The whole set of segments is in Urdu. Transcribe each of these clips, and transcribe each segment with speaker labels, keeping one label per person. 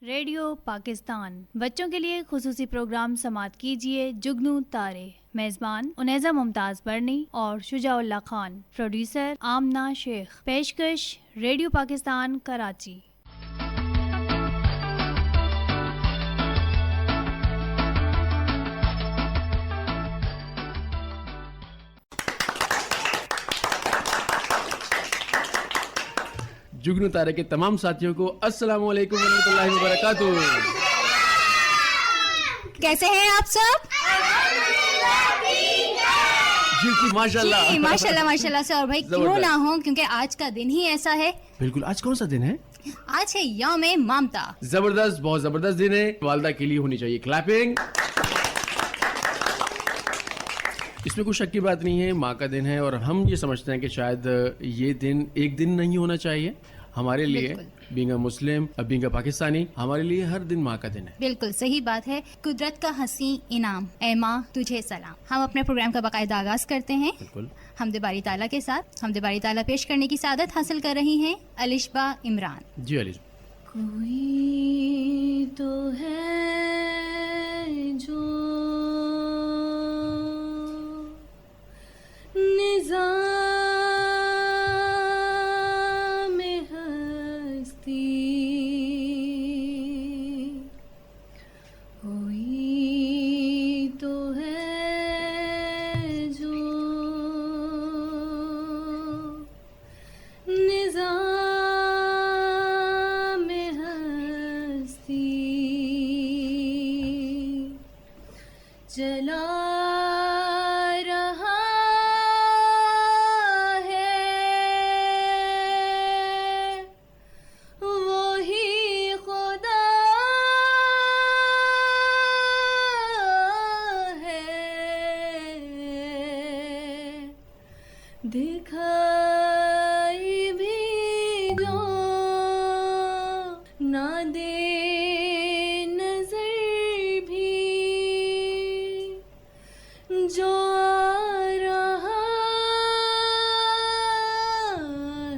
Speaker 1: ریڈیو پاکستان بچوں کے لیے خصوصی پروگرام سماعت کیجیے جگنو تارے. میزبان انیزہ ممتاز برنی اور شجاع اللہ خان. پروڈیوسر آمنہ شیخ. پیشکش ریڈیو پاکستان کراچی.
Speaker 2: جگنو تارے کے تمام ساتھیوں کو السلام علیکم ورحمۃ اللہ وبرکاتہ.
Speaker 3: کیسے ہیں آپ سب؟
Speaker 2: جی ماشاء اللہ
Speaker 3: ماشاء اللہ ماشاء اللہ سے. اور بھائی کیوں نہ ہو، کیونکہ آج کا دن ہی ایسا ہے.
Speaker 2: بالکل. آج کون سا دن ہے؟
Speaker 3: آج ہے یوم مامتا.
Speaker 2: زبردست، بہت زبردست دن ہے. والدہ کے لیے ہونی چاہیے کلیپنگ. اس میں کوئی شک کی بات نہیں ہے، ماں کا دن ہے اور ہم یہ سمجھتے ہیں کہ شاید یہ دن ایک دن نہیں ہونا چاہیے ہمارے لیے. Being a Muslim, being a Pakistani, ہمارے لیے ہر دن ماں کا دن ہے.
Speaker 3: بالکل صحیح بات ہے. قدرت کا حسین انعام، اے ماں تجھے سلام. ہم اپنے پروگرام کا باقاعدہ آغاز کرتے ہیں
Speaker 2: بالکل
Speaker 3: حمد باری تعالیٰ کے ساتھ. حمد باری تعالیٰ پیش کرنے کی سعادت حاصل کر رہی ہیں الشبہ عمران.
Speaker 2: جی علی.
Speaker 1: کوئی تو ہے جو نظام ہستی، کوئی تو ہے جو نظام ہستی چلا دکھائی بھی جو نہ دے نظر بھی، جو آ رہا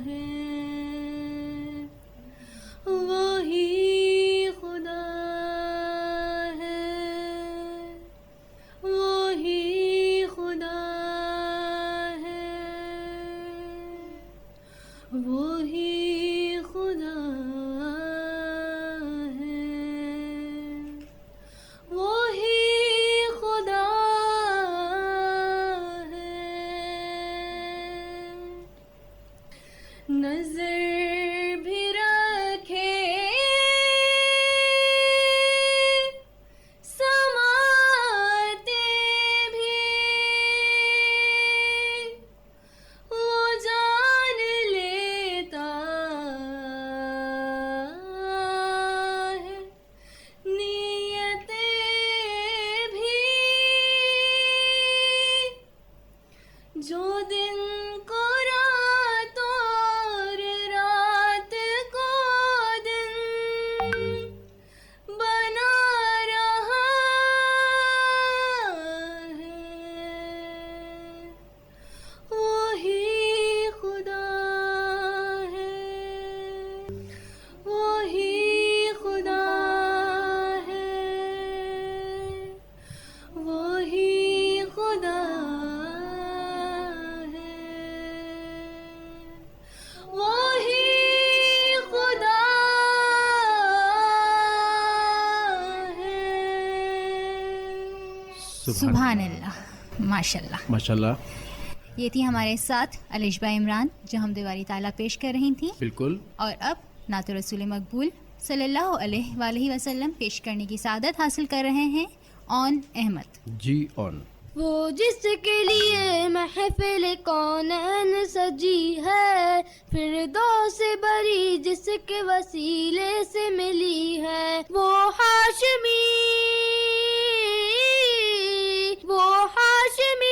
Speaker 1: ہے وہی خدا ہے، وہی خدا وہی خدا ہے، وہی خدا ہے. نظر بھی رکھے سماتے بھی، وہ جان لیتا ہے نیتیں بھی، جو دن کو رات اور رات کو دن بنا رہا ہے، وہی خدا ہے، وہی خدا ہے، وہی خدا ہے، وہی خدا ہے.
Speaker 3: سبحان اللہ. ماشاء اللہ
Speaker 2: ماشاء اللہ.
Speaker 3: یہ تھی ہمارے ساتھ الشبہ عمران جو حمد باری تعالیٰ پیش کر رہی تھیں.
Speaker 2: بالکل.
Speaker 3: اور اب نعت رسول مقبول صلی اللہ علیہ وآلہ وسلم پیش کرنے کی سعادت حاصل کر رہے ہیں اون احمد.
Speaker 2: جی اون.
Speaker 4: وہ جس کے لیے محفل کونین سجی ہے، فردوس بری جس کے وسیلے سے ملی ہے، وہ ہاشمی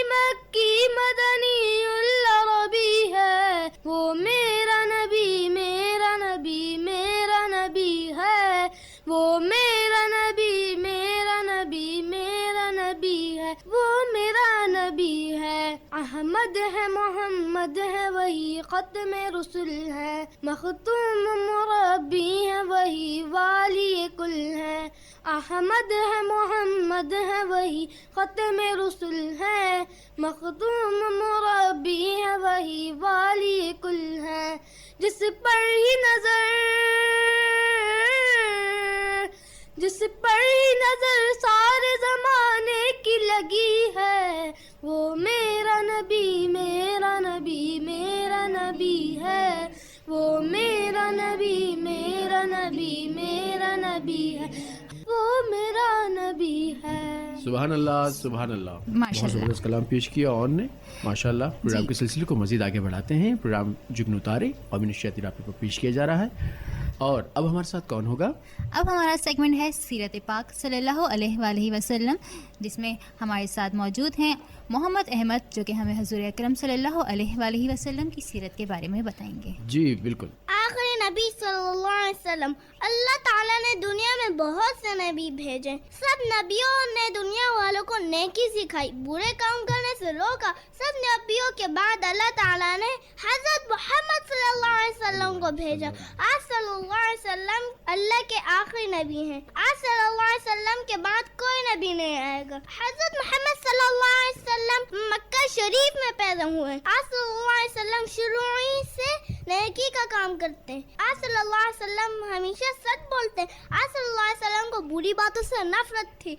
Speaker 4: مکی مدنی العربی ہے، وہ میرا نبی میرا نبی میرا نبی ہے، وہ میرا نبی میرا نبی میرا نبی ہے، وہ میرا نبی ہے. احمد ہے محمد ہے وہی ختم رسول ہے، مختوم مربی ہے وہی والی کل ہے، احمد ہے محمد ہے وہی ختم رسول ہے، مختوم مربی ہے وہی والی کل ہے، جس پر ہی نظر سارے زمانے کی لگی ہے، وہ میرا نبی میرا نبی میرا نبی ہے، وہ میرا نبی میرا نبی میرا نبی ہے، وہ میرا نبی ہے۔
Speaker 2: سبحان اللہ سبحان اللہ،
Speaker 3: ماشاء
Speaker 2: بہت
Speaker 3: اللہ۔
Speaker 2: زبردست کلام پیش کیا اون نے ماشاء اللہ۔ پروگرام کے سلسلے کو مزید آگے بڑھاتے ہیں۔ پروگرام جگنو تارے قومی نشریاتی رابطے پر پیش کیا جا رہا ہے، اور اب ہمارے ساتھ کون ہوگا؟
Speaker 3: اب ہمارا سیگمنٹ ہے سیرت پاک صلی اللہ علیہ وآلہ وسلم، جس میں ہمارے ساتھ موجود ہیں محمد احمد، جو کہ ہمیں حضور اکرم صلی اللہ علیہ وآلہ وسلم کی سیرت کے بارے میں بتائیں گے۔
Speaker 2: جی بالکل۔
Speaker 4: آخری نبی صلی اللہ علیہ وسلم، اللہ تعالیٰ نے دنیا میں بہت سے نبی بھیجے، سب نبیوں نے دنیا والوں کو نیکی سکھائی، برے کام کرنے سے روکا۔ سب نبیوں کے بعد اللہ تعالیٰ نے حضرت محمد صلی اللہ علیہ وسلم کو بھیجا۔ آج صلی اللہ علیہ وسلم اللہ کے آخری نبی ہیں۔ آج صلی اللہ علیہ وسلم کے بعد کوئی نبی نہیں آئے گا۔ حضرت محمد صلی اللہ علیہ وسلم مکہ شریف میں پیدا ہوئے۔ آج صلی اللہ علیہ وسلم شروع سے نیکی کا کام کرتے ہیں۔ آج صلی اللہ علیہ وسلم ہمیشہ سچ بولتے ہیں۔ آج صلی اللہ علیہ وسلم کو بری باتوں سے نفرت تھی۔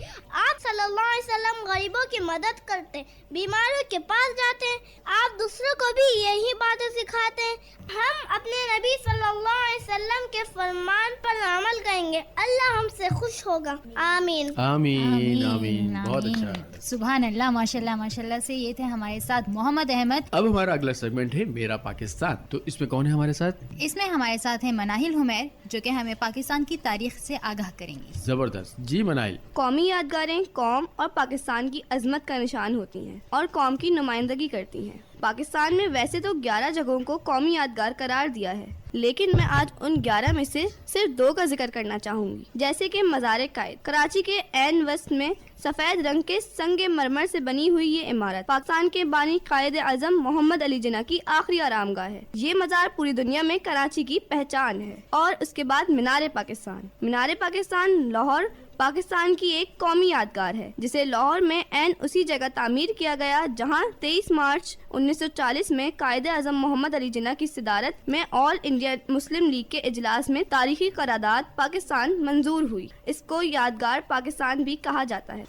Speaker 4: آپ صلی اللہ علیہ وسلم غریبوں کی مدد کرتے ہیں، بیماروں کے پاس جاتے ہیں، آپ دوسروں کو بھی یہی باتیں سکھاتے ہیں۔ ہم اپنے نبی صلی اللہ علیہ وسلم کے فرمان پر عمل کریں گے، اللہ ہم سے خوش ہوگا۔ آمین
Speaker 2: آمین آمین، بہت اچھا۔
Speaker 3: سبحان اللہ، ماشاء اللہ ماشاء اللہ سے یہ تھے ہمارے ساتھ محمد احمد۔
Speaker 2: اب ہمارا اگلا سیگمنٹ ہے میرا پاکستان، تو اس میں کون ہے ہمارے ساتھ؟
Speaker 3: اس میں ہمارے ساتھ ہیں مناہل حمیر، جو کہ ہمیں پاکستان کی تاریخ سے آگاہ کریں گی۔
Speaker 2: زبردست، جی منائل۔
Speaker 5: قومی یادگاریں قوم اور پاکستان کی عظمت کا نشان ہوتی ہیں اور قوم کی نمائندگی کرتی ہیں۔ پاکستان میں ویسے تو 11 جگہوں کو قومی یادگار قرار دیا ہے، لیکن میں آج ان 11 میں سے صرف 2 کا ذکر کرنا چاہوں گی، جیسے کہ مزار قائد، کراچی کے عین وسط میں سفید رنگ کے سنگ مرمر سے بنی ہوئی یہ عمارت پاکستان کے بانی قائد اعظم محمد علی جناح کی آخری آرام گاہ ہے۔ یہ مزار پوری دنیا میں کراچی کی پہچان ہے۔ اور اس کے بعد مینار پاکستان۔ مینار پاکستان لاہور پاکستان کی ایک قومی یادگار ہے، جسے لاہور میں عین اسی جگہ تعمیر کیا گیا جہاں 23 مارچ 1940 میں قائد اعظم محمد علی جناح کی صدارت میں آل انڈیا مسلم لیگ کے اجلاس میں تاریخی قرارداد پاکستان منظور ہوئی۔ اس کو یادگار پاکستان بھی کہا جاتا ہے۔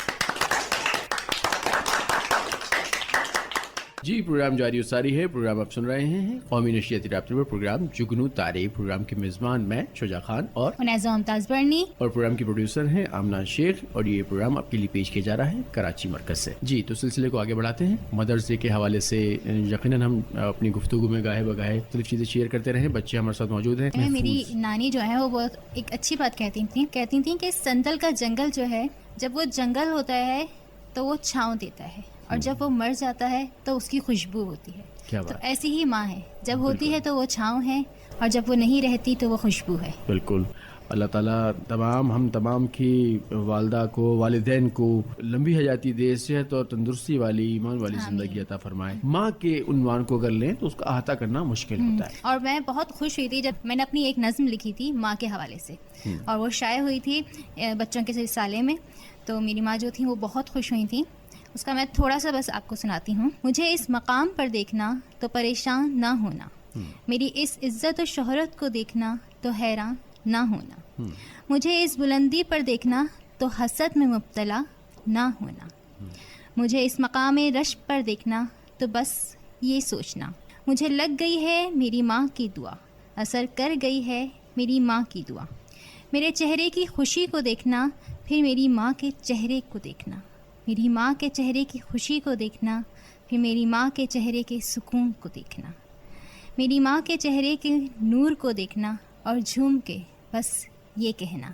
Speaker 2: جی پروگرام جاری و ساری ہے۔ پروگرام آپ سن رہے ہیں قومی نشریاتی رابطے پر پروگرام جگنو تارے۔ پروگرام کے میزبان میں شجاع خان اور
Speaker 3: انیزہ ممتاز برنی،
Speaker 2: اور پروگرام کی پروڈیوسر ہیں آمنہ شیخ، اور یہ پروگرام آپ کے لیے پیش کیا جا رہا ہے کراچی مرکز سے۔ جی تو سلسلے کو آگے بڑھاتے ہیں۔ مدرس ڈے کے حوالے سے یقیناً ہم اپنی گفتگو میں گاہے بگاہے مختلف چیزیں شیئر کرتے رہے۔ بچے ہمارے ساتھ موجود ہیں۔
Speaker 3: میری نانی جو ہے وہ بہت ایک اچھی بات کہتی تھیں کہ سندل کا جنگل جو ہے، جب وہ جنگل ہوتا ہے تو وہ چھاؤں دیتا ہے، اور جب وہ مر جاتا ہے تو اس کی خوشبو ہوتی ہے۔
Speaker 2: کیا
Speaker 3: تو
Speaker 2: بات،
Speaker 3: ایسی ہی ماں ہے، جب ہوتی ہے تو وہ چھاؤں ہے، اور جب وہ نہیں رہتی تو وہ خوشبو ہے۔
Speaker 2: بالکل۔ اللہ تعالیٰ ہم تمام کی والدہ کو، والدین کو لمبی حیاتی دے، صحت اور تندرستی والی، ایمان والی زندگی عطا فرمائے۔ ماں کے عنوان کو اگر لیں تو اس کا احاطہ کرنا مشکل ہوتا ہے۔
Speaker 3: اور میں بہت خوش ہوئی تھی جب میں نے اپنی ایک نظم لکھی تھی ماں کے حوالے سے، اور وہ شائع ہوئی تھی بچوں کے رسالے میں، تو میری ماں جو تھی وہ بہت خوش ہوئی تھیں۔ اس کا میں تھوڑا سا بس آپ کو سناتی ہوں۔ مجھے اس مقام پر دیکھنا تو پریشان نہ ہونا، میری اس عزت و شہرت کو دیکھنا تو حیران نہ ہونا، مجھے اس بلندی پر دیکھنا تو حسد میں مبتلا نہ ہونا، مجھے اس مقام رش پر دیکھنا تو بس یہ سوچنا، مجھے لگ گئی ہے میری ماں کی دعا، اثر کر گئی ہے میری ماں کی دعا، میرے چہرے کی خوشی کو دیکھنا پھر میری ماں کے چہرے کو دیکھنا، میری ماں کے چہرے کی خوشی کو دیکھنا پھر میری ماں کے چہرے کے سکون کو دیکھنا، میری ماں کے چہرے کے نور کو دیکھنا اور جھوم کے بس یہ کہنا،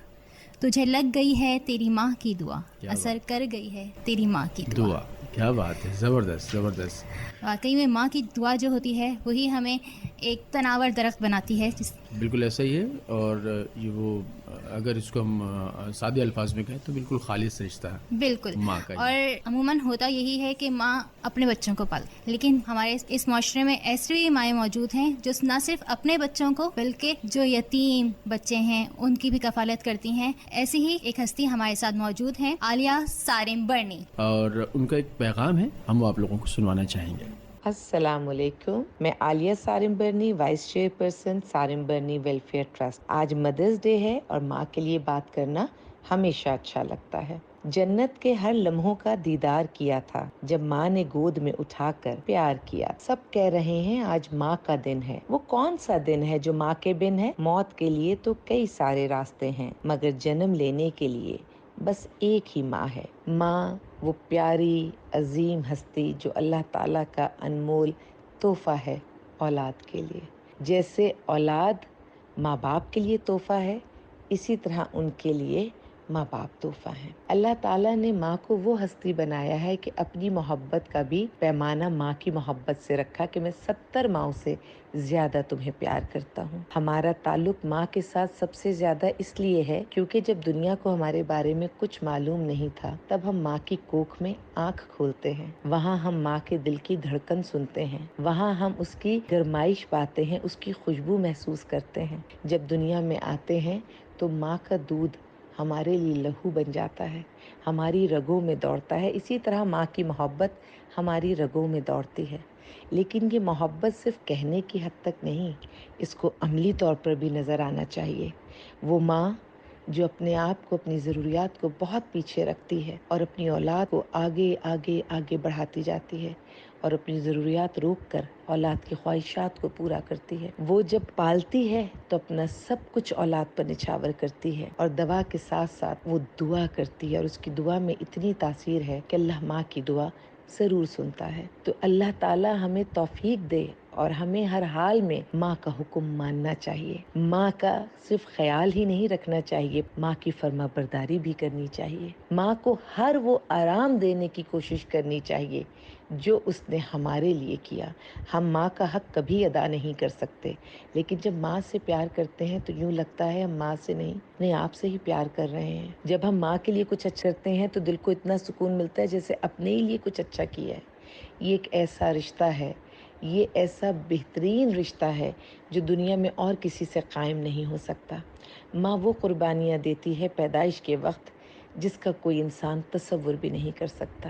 Speaker 3: تجھے لگ گئی ہے تیری ماں کی دعا، اثر کر گئی ہے تیری ماں کی دعا۔
Speaker 2: کیا بات ہے، زبردست زبردست۔
Speaker 3: واقعی میں ماں کی دعا جو ہوتی ہے وہی ہمیں ایک تناور درخت بناتی ہے.
Speaker 2: بالکل ایسا ہی ہے. اور یہ وہ اگر اس کو ہم سادے الفاظ میں کہیں تو بالکل خالص رشتہ ہے
Speaker 3: بالکل
Speaker 2: ماں کا.
Speaker 3: اور عموماً ہوتا یہی ہے کہ ماں اپنے بچوں کو پالتی، لیکن ہمارے اس معاشرے میں ایسی بھی مائیں موجود ہیں جو نہ صرف اپنے بچوں کو بلکہ جو یتیم بچے ہیں ان کی بھی کفالت کرتی ہیں. ایسی ہی ایک ہستی ہمارے ساتھ موجود ہیں، عالیہ سارم برنی،
Speaker 2: اور ان کا ایک پیغام ہے، ہم وہ آپ لوگوں کو سنوانا چاہیں گے.
Speaker 6: السلام علیکم، میں عالیہ سارم برنی، وائس چیئر پرسن سارم برنی ویلفیئر ٹرسٹ. آج مدرس ڈے ہے اور ماں کے لیے بات کرنا ہمیشہ اچھا لگتا ہے. جنت کے ہر لمحوں کا دیدار کیا تھا جب ماں نے گود میں اٹھا کر پیار کیا. سب کہہ رہے ہیں آج ماں کا دن ہے. وہ کون سا دن ہے جو ماں کے بن ہے؟ موت کے لیے تو کئی سارے راستے ہیں، مگر جنم لینے کے لیے بس ایک ہی ماں ہے. ماں وہ پیاری عظیم ہستی جو اللہ تعالیٰ کا انمول تحفہ ہے اولاد کے لیے. جیسے اولاد ماں باپ کے لیے تحفہ ہے، اسی طرح ان کے لیے ماں باپ تحفہ ہیں. اللہ تعالیٰ نے ماں کو وہ ہستی بنایا ہے کہ اپنی محبت کا بھی پیمانہ ماں کی محبت سے رکھا کہ میں 70 ماؤں سے زیادہ تمہیں پیار کرتا ہوں. ہمارا تعلق ماں کے ساتھ سب سے زیادہ اس لیے ہے کیونکہ جب دنیا کو ہمارے بارے میں کچھ معلوم نہیں تھا تب ہم ماں کی کوکھ میں آنکھ کھولتے ہیں. وہاں ہم ماں کے دل کی دھڑکن سنتے ہیں، وہاں ہم اس کی گرمائش پاتے ہیں، اس کی خوشبو محسوس کرتے ہیں. جب دنیا میں آتے ہیں تو ماں کا دودھ ہمارے لیے لہو بن جاتا ہے، ہماری رگوں میں دوڑتا ہے. اسی طرح ماں کی محبت ہماری رگوں میں دوڑتی ہے. لیکن یہ محبت صرف کہنے کی حد تک نہیں، اس کو عملی طور پر بھی نظر آنا چاہیے. وہ ماں جو اپنے آپ کو، اپنی ضروریات کو بہت پیچھے رکھتی ہے اور اپنی اولاد کو آگے آگے آگے بڑھاتی جاتی ہے اور اپنی ضروریات روک کر اولاد کی خواہشات کو پورا کرتی ہے. وہ جب پالتی ہے تو اپنا سب کچھ اولاد پر نچھاور کرتی ہے اور دوا کے ساتھ ساتھ وہ دعا کرتی ہے اور اس کی دعا میں اتنی تاثیر ہے کہ اللہ ماں کی دعا ضرور سنتا ہے. تو اللہ تعالیٰ ہمیں توفیق دے اور ہمیں ہر حال میں ماں کا حکم ماننا چاہیے. ماں کا صرف خیال ہی نہیں رکھنا چاہیے، ماں کی فرما برداری بھی کرنی چاہیے. ماں کو ہر وہ آرام دینے کی کوشش کرنی چاہیے جو اس نے ہمارے لیے کیا. ہم ماں کا حق کبھی ادا نہیں کر سکتے، لیکن جب ماں سے پیار کرتے ہیں تو یوں لگتا ہے ہم ماں سے نہیں اپنے آپ سے ہی پیار کر رہے ہیں. جب ہم ماں کے لیے کچھ اچھا کرتے ہیں تو دل کو اتنا سکون ملتا ہے جیسے اپنے ہی لیے کچھ اچھا کیا ہے. یہ ایک ایسا رشتہ ہے، یہ ایسا بہترین رشتہ ہے جو دنیا میں اور کسی سے قائم نہیں ہو سکتا. ماں وہ قربانیاں دیتی ہے پیدائش کے وقت جس کا کوئی انسان تصور بھی نہیں کر سکتا.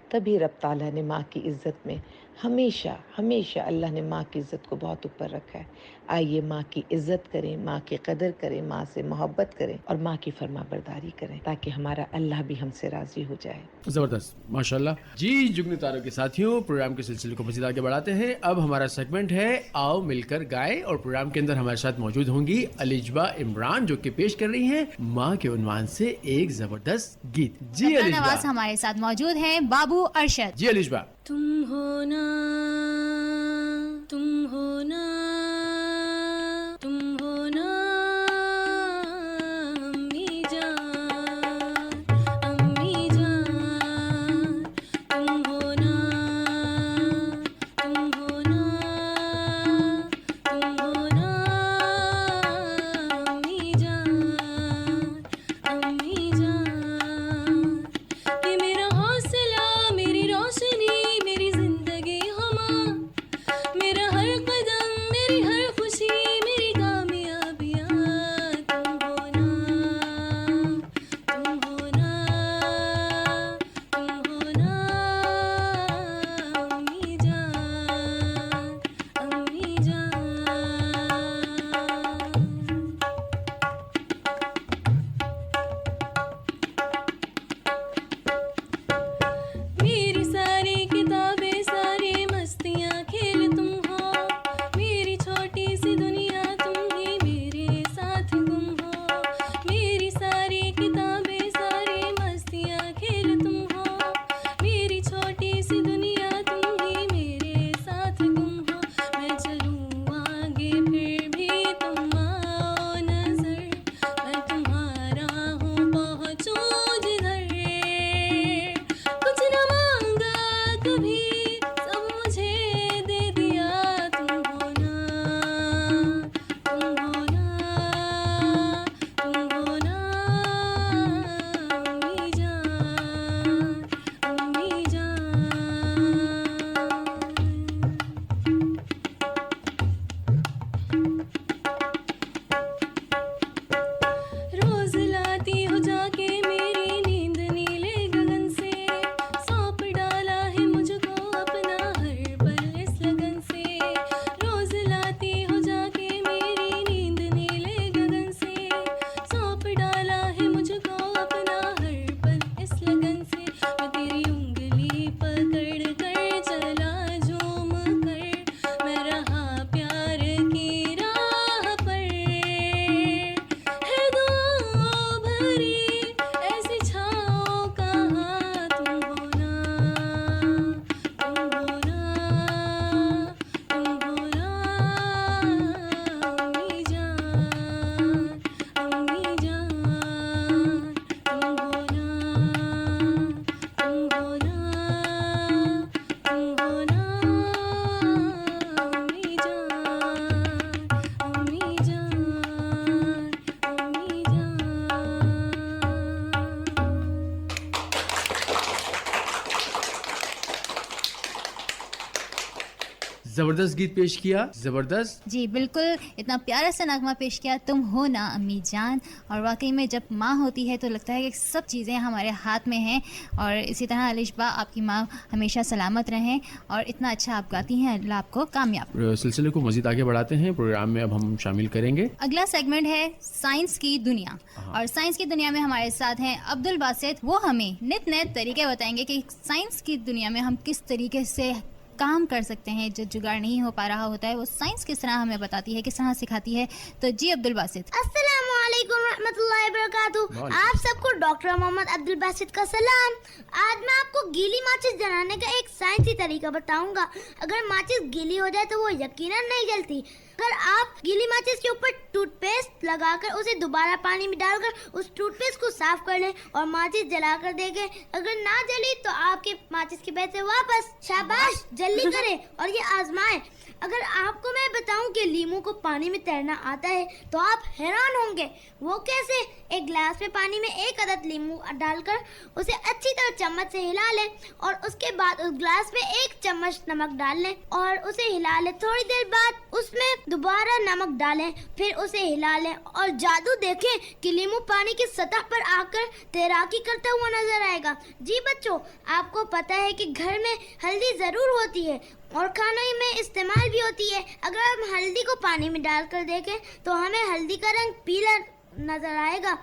Speaker 6: تبھی رب تعالیٰ نے ماں کی عزت میں ہمیشہ ہمیشہ اللہ نے ماں کی عزت کو بہت اوپر رکھا ہے. آئیے ماں کی عزت کریں، ماں کی قدر کریں، ماں سے محبت کریں اور ماں کی فرما برداری کریں تاکہ ہمارا اللہ بھی ہم سے راضی ہو جائے.
Speaker 2: زبردست، ماشاءاللہ. جی جگنو تاروں کے ساتھیوں، پروگرام کے سلسلے کو مزید آگے بڑھاتے ہیں. اب ہمارا سیگمنٹ ہے آؤ مل کر گائے، اور پروگرام کے اندر ہمارے ساتھ موجود ہوں گی الجبا عمران جو کہ پیش کر رہی ہیں ماں کے عنوان سے ایک زبردست گیت. جی الجبا.
Speaker 3: نواز ہمارے ساتھ موجود ہیں، بابو ارشد.
Speaker 2: جی الجبا.
Speaker 4: تم ہونا، تم ہونا، تم ہونا امی جان، امی جان، تم ہونا، تم ہونا، تم ہونا امی جان، امی جان. کہ میرا حوصلہ، میری روشنی، میری زندگی ہما، میرا ہر قدم
Speaker 2: زبردست گیت پیش کیا, زبردست.
Speaker 3: جی بالکل, اتنا پیارا سا نغمہ پیش کیا, تم ہو نا امی جان. اور واقعی میں جب ماں ہوتی ہے تو لگتا ہے کہ سب چیزیں ہمارے ہاتھ میں ہیں. اور اسی طرح الشبا, آپ کی ماں ہمیشہ سلامت رہیں اور اتنا اچھا آپ گاتی ہیں, اللہ آپ کو کامیاب.
Speaker 2: سلسلے کو مزید آگے بڑھاتے ہیں, پروگرام میں اب ہم شامل کریں گے
Speaker 3: اگلا سیگمنٹ ہے سائنس کی دنیا. اور سائنس کی دنیا میں ہمارے ساتھ ہیں عبد الباسط. وہ ہمیں نت نئے طریقے بتائیں گے کہ سائنس کی دنیا میں ہم کس طریقے سے کام کر سکتے ہیں. جو جگاڑ نہیں ہو پا رہا ہوتا ہے وہ سائنس کس طرح ہمیں بتاتی ہے, کس طرح سکھاتی ہے. تو جی عبد الباسط.
Speaker 4: السلام علیکم ورحمۃ اللہ وبرکاتہ. آپ سب کو ڈاکٹر محمد عبد الباسط کا سلام. آج میں آپ کو گیلی ماچس جلانے کا ایک سائنسی طریقہ بتاؤں گا. اگر ماچس گیلی ہو جائے تو وہ یقیناً نہیں جلتی. اگر آپ گیلی ماچس کے اوپر ٹوتھ پیسٹ لگا کر اسے دوبارہ پانی میں ڈال کر اس ٹوتھ پیسٹ کو صاف کر لیں اور ماچس جلا کر دیکھیں, اگر نہ جلی تو آپ کے ماچس کے پیسے واپس. شاباش, جلدی کریں اور یہ آزمائیں. اگر آپ کو میں بتاؤں کہ لیمو کو پانی میں تیرنا آتا ہے تو آپ حیران ہوں گے. وہ کیسے؟ ایک گلاس میں پانی میں 1 عدد لیمو ڈال کر اسے اچھی طرح چمچ سے ہلا لیں اور اس کے بعد اس گلاس میں 1 چمچ نمک ڈال لیں اور اسے ہلا لیں. تھوڑی دیر بعد اس میں دوبارہ نمک ڈالیں, پھر اسے ہلا لیں اور جادو دیکھیں کہ لیمو پانی کی سطح پر آ کر تیراکی کرتا ہوا نظر آئے گا. جی بچوں, آپ کو پتہ ہے کہ گھر میں ہلدی ضرور ہوتی ہے اور کھانے میں استعمال بھی ہوتی ہے. اگر ہم ہلدی کو پانی میں ڈال کر دیکھیں تو ہمیں ہلدی کا رنگ پیلا نظر آئے گا.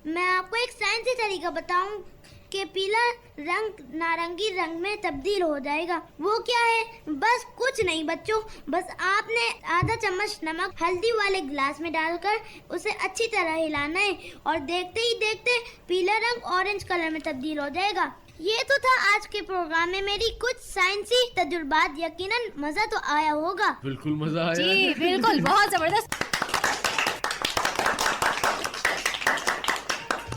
Speaker 4: میں آپ کو ایک سائنسی طریقہ بتاؤں کہ پیلا رنگ نارنگی رنگ میں تبدیل ہو جائے گا. وہ کیا ہے؟ بس کچھ نہیں بچوں, بس آپ نے آدھا چمچ نمک ہلدی والے گلاس میں ڈال کر اسے اچھی طرح ہلانا ہے اور دیکھتے ہی دیکھتے پیلا رنگ اورنج کلر میں تبدیل ہو جائے گا. یہ تو تھا آج کے پروگرام میں میری کچھ سائنسی تجربات. یقیناً مزہ تو آیا ہوگا.
Speaker 2: بالکل مزہ آیا.
Speaker 3: جی بالکل, بہت زبردست.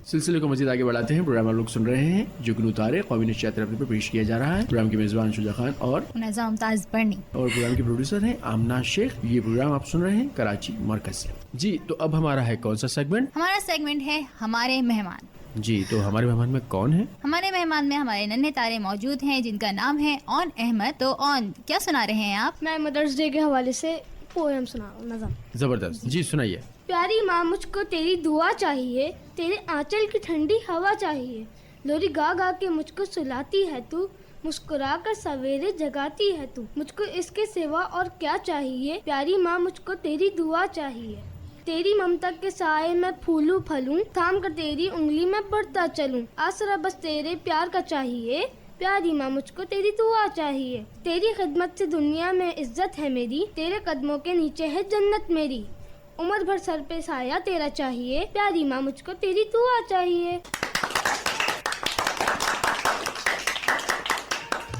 Speaker 2: سلسلے کو مزید آگے بڑھاتے ہیں. پروگرام آپ لوگ سن رہے ہیں جگنو تارے, قومی نشریات طرف پر پیش کیا جا رہا ہے. پروگرام کے میزبان شجاع خان اور
Speaker 3: انیزہ ممتاز برنی,
Speaker 2: اور پروگرام کے پروڈیوسر ہیں آمنہ شیخ. یہ پروگرام آپ سن رہے ہیں کراچی مرکز سے. جی تو اب ہمارا ہے کون سا سیگمنٹ؟
Speaker 3: ہمارا سیگمنٹ ہے ہمارے مہمان.
Speaker 2: جی تو ہمارے مہمان میں کون ہیں؟
Speaker 3: ہمارے مہمان میں ہمارے ننھے تارے موجود ہیں جن کا نام ہے اون احمد. تو اون, کیا سنا رہے ہیں آپ؟
Speaker 4: میں مدرس ڈے کے حوالے سے پوئم سنا رہا ہوں, نظم.
Speaker 2: زبردست, جی سنائیے.
Speaker 4: پیاری ماں مجھ کو تیری دعا چاہیے, تیرے آنچل کی ٹھنڈی ہوا چاہیے. لوری گا گا کے مجھ کو سلاتی ہے تو, مسکرا کر سویرے جگاتی ہے تو. مجھ کو اس کے سوا اور کیا چاہیے, پیاری ماں مجھ کو تیری دعا چاہیے. تیری ممتا کے سائے میں پھولوں پھلوں, تھام کر تیری انگلی میں بڑھتا چلوں. آسرا بس تیرے پیار کا چاہیے, پیاری ماں مجھ کو تیری دعا چاہیے. تیری خدمت سے دنیا میں عزت ہے میری, تیرے قدموں کے نیچے ہے جنت میری. عمر بھر سر پہ سایہ تیرا چاہیے, پیاری ماں مجھ کو تیری دعا چاہیے.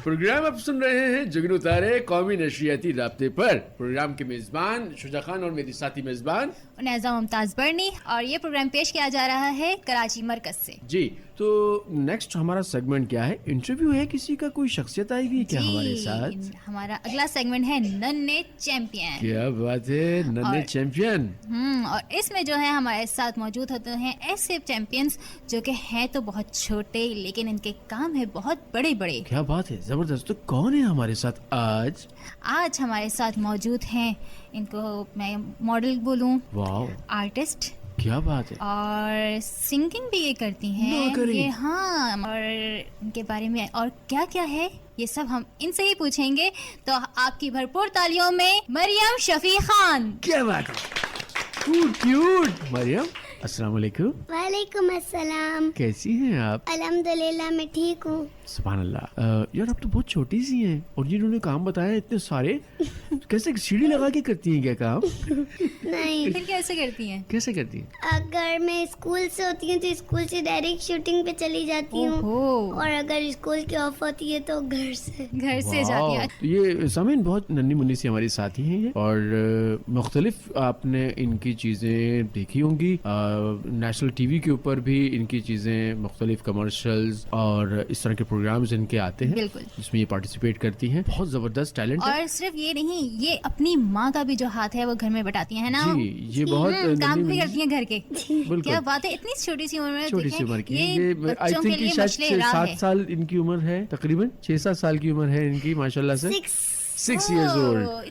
Speaker 2: پروگرام آپ سن رہے ہیں جگنو تارے قومی نشریاتی رابطے پر. پروگرام کے میزبان شجاع خان اور میری ساتھی میزبان
Speaker 3: انیزہ ممتاز برنی, اور یہ پروگرام پیش کیا جا رہا ہے کراچی مرکز سے.
Speaker 2: جی تو نیکسٹ ہمارا سیگمنٹ کیا ہے؟ انٹرویو ہے کسی کا, کوئی شخصیت آئے گی کیا ہمارے ساتھ؟
Speaker 3: ہمارا اگلا سیگمنٹ ہے ننھے چیمپئن.
Speaker 2: کیا بات ہے, ننھے چیمپئن.
Speaker 3: اور اس میں جو ہے ہمارے ساتھ موجود ہوتے ہیں ایسے چیمپئنز جو کہ ہیں تو بہت چھوٹے لیکن ان کے کام ہے بہت بڑے بڑے.
Speaker 2: کیا بات ہے, زبردست. تو کون ہے ہمارے ساتھ آج؟
Speaker 3: آج ہمارے ساتھ موجود ہیں, ان کو میں ماڈل بولوں,
Speaker 2: واو,
Speaker 3: آرٹسٹ.
Speaker 2: کیا بات ہے.
Speaker 3: اور سنگنگ بھی یہ کرتی ہیں یہ, ہاں. اور ان کے بارے میں اور کیا کیا ہے یہ سب ہم ان سے ہی پوچھیں گے. تو آپ کی بھرپور تالیوں میں مریم شفیع خان.
Speaker 2: کیا بات ہے, کیوٹ. مریم السلام علیکم.
Speaker 4: وعلیکم السلام.
Speaker 2: کیسی ہیں آپ؟
Speaker 4: الحمدللہ میں ٹھیک ہوں.
Speaker 2: سبحان اللہ. یار آپ تو بہت چھوٹی سی ہیں اور جنہوں نے کام بتایا اتنے سارے, کیسے سیڑھی لگا کے کرتی ہیں کیا کام؟
Speaker 4: نہیں.
Speaker 3: پھر کیسے کرتی ہیں؟
Speaker 2: کیسے کرتی ہیں؟
Speaker 4: اگر میں اسکول سے ہوتی ہوں تو اسکول سے ڈائریکٹ شوٹنگ پہ چلی جاتی ہوں, اور اگر اسکول کی آف ہوتی ہے تو گھر سے
Speaker 3: جاتی ہیں.
Speaker 2: یہ سامعین بہت ننھی منی سی ہماری ساتھی ہیں یہ, اور مختلف آپ نے ان کی چیزیں دیکھی ہوں گی. نیشنل ٹی وی کے اوپر بھی ان کی چیزیں, مختلف کمرشلز اور اس طرح کے پروگرامز ان کے آتے ہیں,
Speaker 3: بالکل,
Speaker 2: جس میں یہ پارٹیسپیٹ کرتی ہیں. بہت زبردست ٹیلنٹ ہے.
Speaker 3: اور صرف یہ نہیں, یہ اپنی ماں کا بھی جو ہاتھ ہے وہ گھر میں بٹاتی ہیں نا.
Speaker 2: جی یہ بہت
Speaker 3: کام بھی کرتی ہیں گھر کے.
Speaker 2: کیا
Speaker 3: بات ہے, اتنی چھوٹی سی عمر میں,
Speaker 2: چھوٹی سی عمر کی. یہ آئی تھنک 7 سال ان کی عمر ہے, تقریباً 6-7 سال کی عمر ہے ان کی, ماشاء اللہ سے. 6 years old.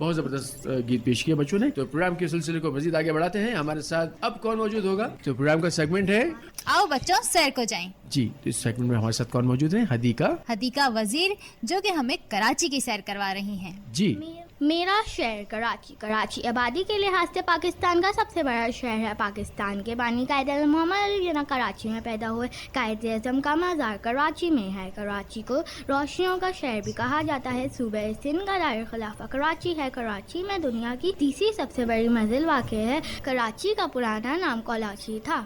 Speaker 2: بہت زبردست گیت پیش کیا بچوں نے. تو پروگرام کے سلسلے کو مزید آگے بڑھاتے ہیں. ہمارے ساتھ اب کون موجود ہوگا؟ تو پروگرام کا سیگمنٹ ہے
Speaker 3: آؤ بچوں سیر کو جائیں.
Speaker 2: جی. تو اس سیگمنٹ میں ہمارے ساتھ کون موجود ہے؟ حدیقہ
Speaker 3: وزیر جو کہ ہمیں کراچی کی سیر کروا رہی ہیں.
Speaker 2: جی.
Speaker 4: میرا شہر کراچی آبادی کے لحاظ سے پاکستان کا سب سے بڑا شہر ہے. پاکستان کے بانی قائد اعظم محمد علی جناح کراچی میں پیدا ہوئے. قائد اعظم کا مزار کراچی میں ہے. کراچی کو روشنیوں کا شہر بھی کہا جاتا ہے. صوبہ سندھ کا دار الخلافہ کراچی ہے. کراچی میں دنیا کی تیسری سب سے بڑی منزل واقع ہے. کراچی کا پرانا نام کولاچی تھا.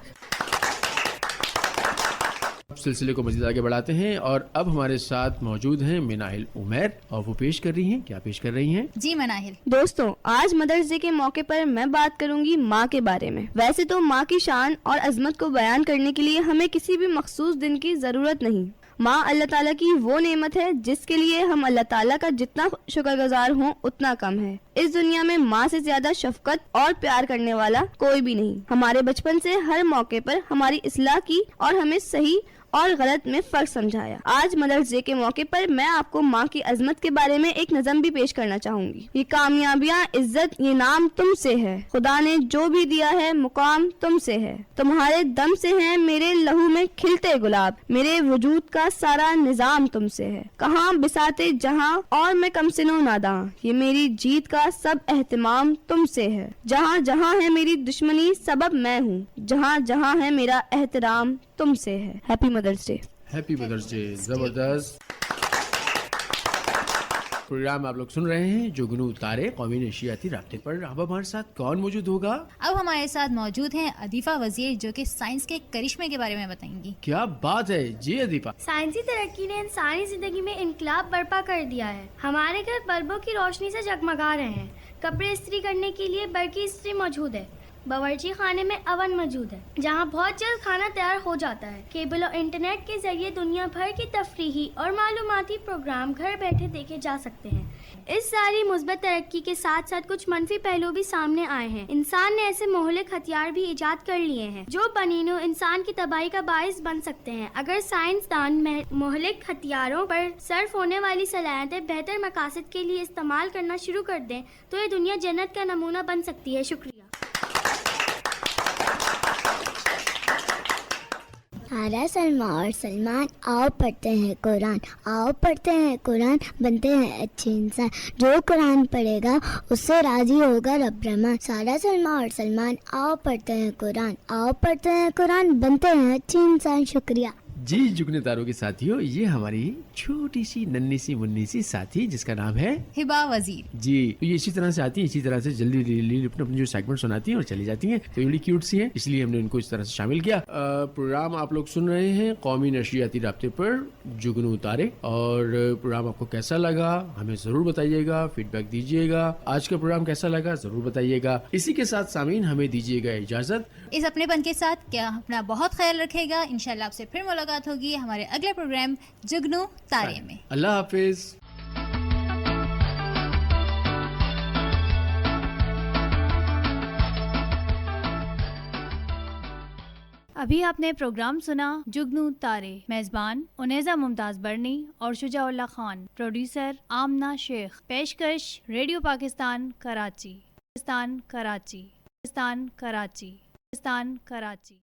Speaker 2: سلسلے کو مزید آگے بڑھاتے ہیں اور اب ہمارے ساتھ موجود ہیں مناہل عمیر اور وہ پیش کر رہی ہیں. کیا پیش کر رہی ہیں؟
Speaker 3: جی مناہل.
Speaker 5: دوستوں آج مدرس ڈے کے موقع پر میں بات کروں گی ماں کے بارے میں. ویسے تو ماں کی شان اور عظمت کو بیان کرنے کے لیے ہمیں کسی بھی مخصوص دن کی ضرورت نہیں. ماں اللہ تعالیٰ کی وہ نعمت ہے جس کے لیے ہم اللہ تعالیٰ کا جتنا شکر گزار ہوں اتنا کم ہے. اس دنیا میں ماں سے زیادہ شفقت اور پیار کرنے والا کوئی بھی نہیں. ہمارے بچپن سے ہر موقع پر ہماری اصلاح کی اور ہمیں صحیح اور غلط میں فرق سمجھایا. آج مدرس ڈے کے موقع پر میں آپ کو ماں کی عظمت کے بارے میں ایک نظم بھی پیش کرنا چاہوں گی. یہ کامیابیاں عزت یہ نام تم سے ہے. خدا نے جو بھی دیا ہے مقام تم سے ہے. تمہارے دم سے ہیں میرے لہو میں کھلتے گلاب. میرے وجود کا سارا نظام تم سے ہے. کہاں بساتے جہاں اور میں کم سنو ناداں. یہ میری جیت کا سب اہتمام تم سے ہے. جہاں جہاں ہے میری دشمنی سبب میں ہوں. جہاں جہاں ہے میرا احترام تم سے ہے. ہیپی مدرس ڈے.
Speaker 2: ہیپی مدرس ڈے. زبردست. پروگرام آپ لوگ سن رہے ہیں جگنو تارے قومی نشریاتی رابطے پر. اب ہمارے ساتھ کون موجود ہوگا؟
Speaker 3: اب ہمارے ساتھ موجود ہیں عدیفہ وزیر جو کہ سائنس کے کرشمے کے بارے میں بتائیں گی.
Speaker 2: کیا بات ہے. جی عدیفہ.
Speaker 4: سائنسی ترقی نے انسانی زندگی میں انقلاب برپا کر دیا ہے. ہمارے گھر بلبوں کی روشنی سے جگمگا رہے ہیں. کپڑے استری کرنے کے لیے برقی استری موجود ہے. باورچی خانے میں اوون موجود ہے جہاں بہت جلد کھانا تیار ہو جاتا ہے. کیبل اور انٹرنیٹ کے ذریعے دنیا بھر کی تفریحی اور معلوماتی پروگرام گھر بیٹھے دیکھے جا سکتے ہیں. اس ساری مثبت ترقی کے ساتھ ساتھ کچھ منفی پہلو بھی سامنے آئے ہیں. انسان نے ایسے مہلک ہتھیار بھی ایجاد کر لیے ہیں جو بنینوں انسان کی تباہی کا باعث بن سکتے ہیں. اگر سائنسدان مہلک ہتھیاروں پر صرف ہونے والی صلاحیتیں بہتر مقاصد کے لیے استعمال کرنا شروع کر دیں تو یہ دنیا جنت کا نمونہ بن سکتی ہے. شکریہ.
Speaker 7: آرا سلمہ اور سلمان آؤ پڑھتے ہیں قرآن. آؤ پڑھتے ہیں قرآن بنتے ہیں اچھے انسان. جو قرآن پڑھے گا اس سے راضی ہوگا رب رحمان. سارا سلمہ اور سلمان آؤ پڑھتے ہیں قرآن. آؤ پڑھتے ہیں قرآن بنتے ہیں اچھے انسان. شکریہ.
Speaker 2: جی جگنے تاروں کے ساتھیوں یہ ہماری چھوٹی سی ننھی سی منی سی ساتھی جس کا نام ہے
Speaker 3: ہبا وزیر.
Speaker 2: جی. یہ اسی طرح سے آتی ہیں اسی طرح سے جلدی اپنے جو سیگمنٹ سناتی ہیں اور چلی جاتی ہیں. تو بڑی کیوٹ سی ہے اس لیے ہم نے ان کو اس طرح سے شامل کیا. پروگرام آپ لوگ سن رہے ہیں قومی نشریاتی رابطے پر جگنو تارے. اور پروگرام آپ کو کیسا لگا ہمیں ضرور بتائیے گا. فیڈ بیک دیجیے گا. آج کا پروگرام کیسا لگا ضرور بتائیے گا. اسی کے ساتھ سامعین ہمیں دیجیے گا اجازت.
Speaker 3: اس اپنے پن کے ساتھ کیا اپنا بہت خیال رکھے گا. انشاءاللہ آپ سے پھر ملاقات ہوگی ہمارے اگلے پروگرام جگنو تارے میں.
Speaker 2: اللہ حافظ.
Speaker 1: ابھی آپ نے پروگرام سنا جگنو تارے. میزبان انیزہ ممتاز برنی اور شجاع اللہ خان. پروڈیوسر آمنہ شیخ. پیشکش ریڈیو پاکستان کراچی.